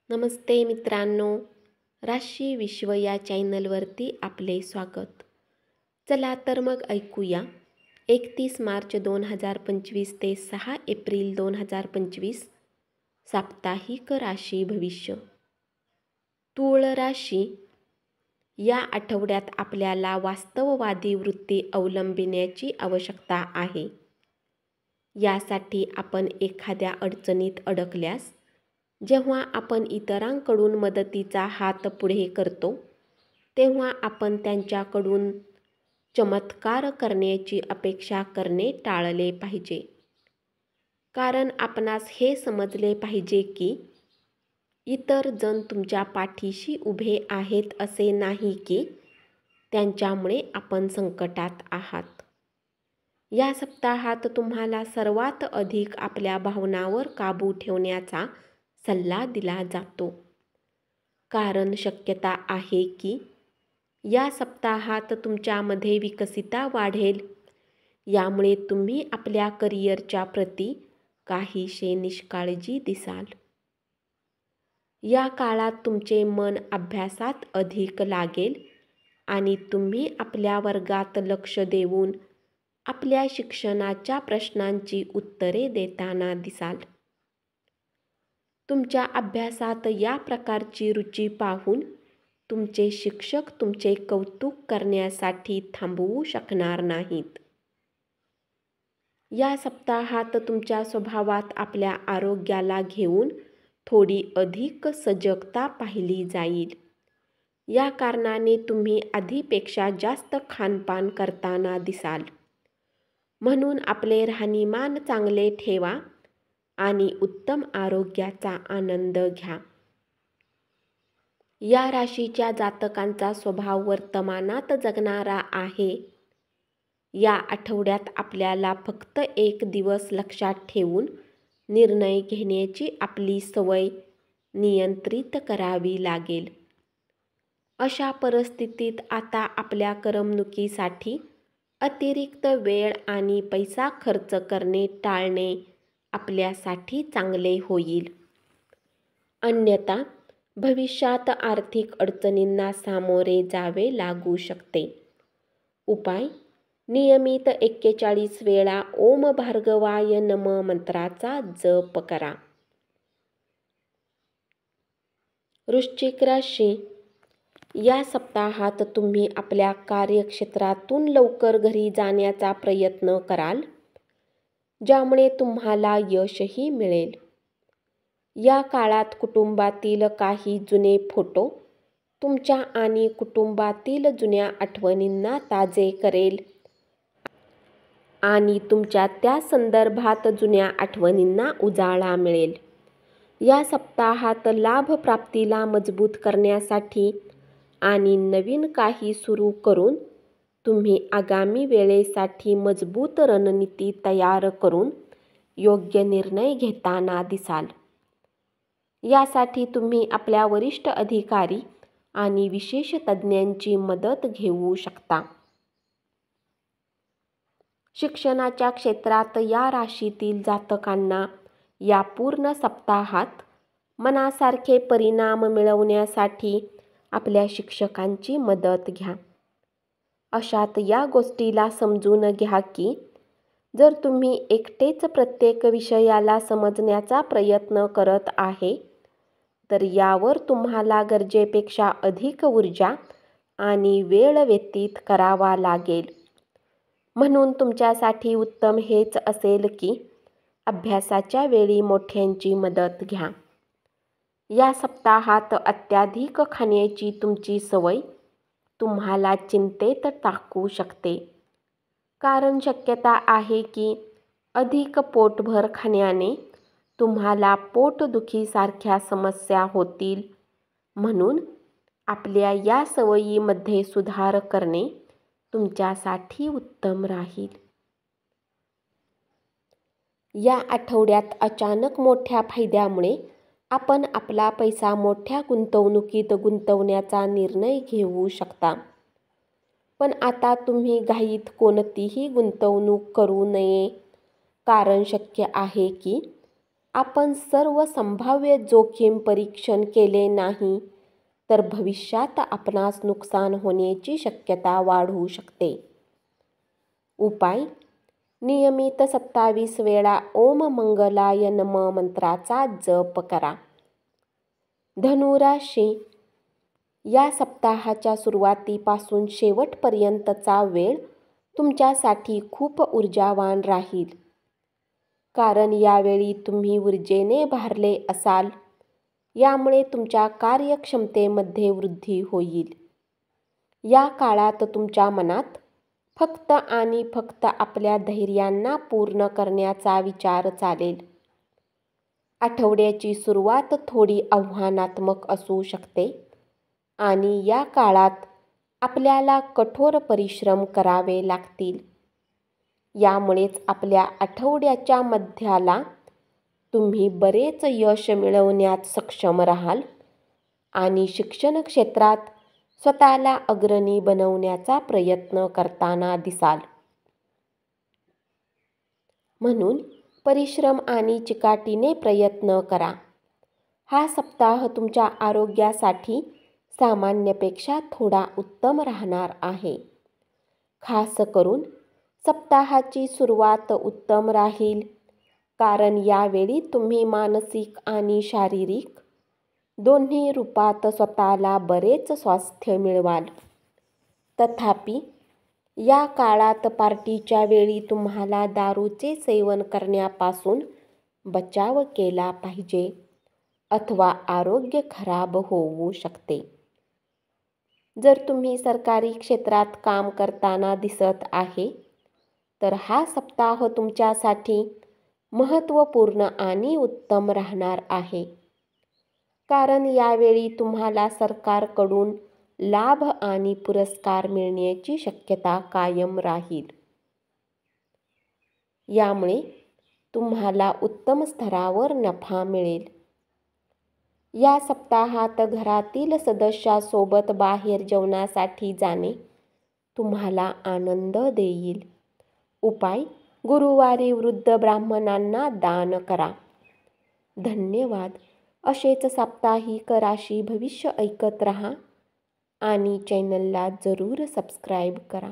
नमस्ते मित्रांनो, राशी विश्व या चॅनलवरती आपले स्वागत. चला तर मग ऐकूया 31 मार्च 2025 ते 6 एप्रिल 2025 साप्ताहिक राशी भविष्य. तूळ राशी. या आठवड्यात आपल्याला वास्तववादी वृत्ती अवलंबिण्याची आवश्यकता आहे. यासाठी आपण एखाद्या अडचणीत अडकल्यास जेव्हा आपण इतरांकडून मदतीचा हात पुढे करतो तेव्हा आपण त्यांच्याकडून चमत्कार करण्याची अपेक्षा करणे टाळले पाहिजे. कारण आपणास हे समजले पाहिजे की इतर जण तुमच्या पाठीशी उभे आहेत असे नाही की त्यांच्यामुळे आपण संकटात आहात. या सप्ताहात तुम्हाला सर्वात अधिक आपल्या भावनांवर काबू ठेवण्याचा सल्ला दिला जातो. कारण शक्यता आहे की या सप्ताहात तुमच्यामध्ये विकसितता वाढेल. यामुळे तुम्ही आपल्या करिअरच्या प्रती काहीसे निष्काळजी दिसाल. या काळात तुमचे मन अभ्यासात अधिक लागेल आणि तुम्ही आपल्या वर्गात लक्ष देऊन आपल्या शिक्षणाच्या प्रश्नांची उत्तरे देताना दिसाल. तुमच्या अभ्यासात या प्रकारची रुची पाहून तुमचे शिक्षक तुमचे कौतुक करण्यासाठी थांबवू शकणार नाहीत. या सप्ताहात तुमच्या स्वभावात आपल्या आरोग्याला घेऊन थोडी अधिक सजगता पाहिली जाईल. या कारणाने तुम्ही आधीपेक्षा जास्त खानपान करताना दिसाल. म्हणून आपले राहणीमान चांगले ठेवा आणि उत्तम आरोग्याचा आनंद घ्या. या राशीच्या जातकांचा स्वभाव वर्तमानात जगणारा आहे. या आठवड्यात आपल्याला फक्त एक दिवस लक्षात ठेवून निर्णय घेण्याची आपली सवय नियंत्रित करावी लागेल. अशा परिस्थितीत आता आपल्या करमणुकीसाठी अतिरिक्त वेळ आणि पैसा खर्च करणे टाळणे आपल्यासाठी चांगले होईल. अन्यथा भविष्यात आर्थिक अडचणींना सामोरे जावे लागू शकते. उपाय: नियमित 41 वेळा ओम भार्गवाय नमः मंत्राचा जप करा. वृश्चिक राशी. या सप्ताहात तुम्ही आपल्या कार्यक्षेत्रातून लवकर घरी जाण्याचा प्रयत्न कराल, ज्यामुळे तुम्हाला यशही मिळेल. या काळात कुटुंबातील काही जुने फोटो तुमच्या आणि कुटुंबातील जुन्या आठवणींना ताजे करेल आणि तुमच्या त्या संदर्भात जुन्या आठवणींना उजाळा मिळेल. या सप्ताहात लाभ प्राप्तीला मजबूत करण्यासाठी आणि नवीन काही सुरू करून तुम्ही आगामी वेळेसाठी मजबूत रणनीती तयार करून योग्य निर्णय घेताना दिसाल. यासाठी तुम्ही आपल्या वरिष्ठ अधिकारी आणि विशेष तज्ज्ञांची मदत घेऊ शकता. शिक्षणाच्या क्षेत्रात या राशीतील जातकांना या पूर्ण सप्ताहात मनासारखे परिणाम मिळवण्यासाठी आपल्या शिक्षकांची मदत घ्या. अशात या गोष्टीला समजून घ्या की जर तुम्ही एकटेच प्रत्येक विषयाला समजण्याचा प्रयत्न करत आहे तर यावर तुम्हाला गरजेपेक्षा अधिक ऊर्जा आणि वेळ व्यतीत करावा लागेल. म्हणून तुमच्यासाठी उत्तम हेच असेल की अभ्यासाच्या वेळी मोठ्यांची मदत घ्या. या सप्ताहात अत्याधिक खाण्याची तुमची सवय तुम्हाला चिंतेत टाकू शकते. कारण शक्यता आहे की अधिक पोटभर खाण्याने तुम्हाला पोटदुखीसारख्या समस्या होतील. म्हणून आपल्या या सवयीमध्ये सुधार करणे तुमच्यासाठी उत्तम राहील. या आठवड्यात अचानक मोठ्या फायद्यामुळे आपण आपला पैसा मोठ्या गुंतवणुकीत गुंतवण्याचा निर्णय घेऊ शकता. पण आता तुम्ही घाईत कोणतीही गुंतवणूक करू नये. कारण शक्य आहे की आपण सर्व संभाव्य जोखीम परीक्षण केले नाही तर भविष्यात आपणास नुकसान होण्याची शक्यता वाढू शकते. उपाय: नियमित 27 वेळा ओम मंगलाय नमः मंत्राचा जप करा. धनु राशी: या सप्ताहाच्या सुरुवातीपासून शेवटपर्यंतचा वेळ तुमच्यासाठी खूप ऊर्जावान राहील, कारण यावेळी तुम्ही ऊर्जेने भारले असाल. यामुळे तुमच्या कार्यक्षमतेमध्ये वृद्धी होईल. या काळात तुमच्या मनात फक्त आणि फक्त आपल्या धैर्यांना पूर्ण करण्याचा विचार चालेल. आठवड्याची सुरुवात थोडी आव्हानात्मक असू शकते आणि या काळात आपल्याला कठोर परिश्रम करावे लागतील. यामुळेच आपल्या आठवड्याच्या मध्याला तुम्ही बरेच यश मिळवण्यात सक्षम राहाल आणि शिक्षण क्षेत्रात स्वतःला अग्रणी बनवण्याचा प्रयत्न करताना दिसाल. म्हणून परिश्रम आणि चिकाटीने प्रयत्न करा. हा सप्ताह तुमच्या आरोग्यासाठी सामान्यपेक्षा थोडा उत्तम राहणार आहे. खास करून सप्ताहाची सुरुवात उत्तम राहील, कारण यावेळी तुम्ही मानसिक आणि शारीरिक दोन्ही रूपात स्वतःला बरेच स्वास्थ्य मिळवाल. तथापि, या काळात पार्टीच्या वेळी तुम्हाला दारूचे सेवन करण्यापासून बचाव केला पाहिजे अथवा आरोग्य खराब होऊ शकते. जर तुम्ही सरकारी क्षेत्रात काम करताना दिसत आहे, तर हा सप्ताह तुमच्यासाठी महत्त्वपूर्ण आणि उत्तम राहणार आहे, कारण यावेळी तुम्हाला सरकारकडून लाभ आणि पुरस्कार मिळण्याची शक्यता कायम राहील. यामुळे तुम्हाला उत्तम स्तरावर नफा मिळेल. या सप्ताहात घरातील सदस्यासोबत बाहेर जेवणासाठी जाणे तुम्हाला आनंद देईल. उपाय: गुरुवारी वृद्ध ब्राह्मणांना दान करा. धन्यवाद. असेच साप्ताहिक राशी भविष्य ऐकत रहा आणि चॅनलला जरूर सबस्क्राईब करा.